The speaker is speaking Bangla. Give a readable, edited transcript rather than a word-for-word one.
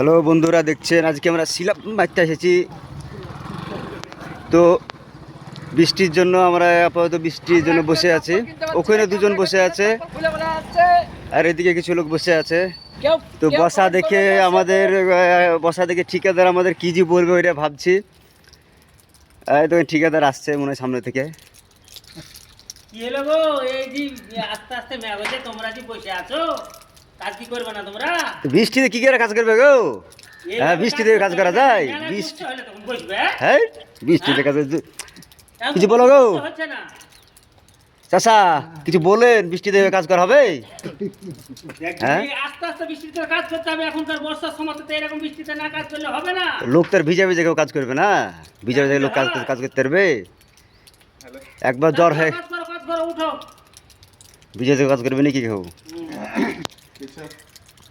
হ্যালো বন্ধুরা, দেখছেন আজকে আমরা সিলাপ মারতে এসেছি। তো বৃষ্টির জন্য আমরা আপাতত বৃষ্টির জন্য বসে আছি। ওখানে দুজন বসে আছে আর এদিকে কিছু লোক বসে আছে। তো বসা দেখে ঠিকাদার আমাদের কি যে বলবে ওইটা ভাবছি। তো ঠিকাদার আসছে মনে হয় সামনে থেকে। কি হলো গো? এই যে আস্তে আস্তে মেঘ হচ্ছে, তোমরা কি বসে আছো? কাজ কি করবে না তোমরা? বৃষ্টিতে কি করে কাজ করবে গো? হ্যাঁ, বৃষ্টিতে কাজ করা যায়? বৃষ্টি, হ্যাঁ বৃষ্টিতে কাজ কিছু বলো গো হচ্ছে না। চাষা, কিছু বলেন, বৃষ্টিতে কাজ করা হবে? হ্যাঁ, আস্তে আস্তে বৃষ্টিতে কাজ করতে হবে। এখনকার বর্ষার সময় তো এরকম বৃষ্টিতে না কাজ করলে হবে না। লোক তো আর ভিজা ভিজা কেউ কাজ করবে না। ভিজা ভিজা লোক কাজ করতে পারবে? একবার জ্বর হয় কাজ করো উঠো। ভিজা কাজ করবে নাকি কেউ?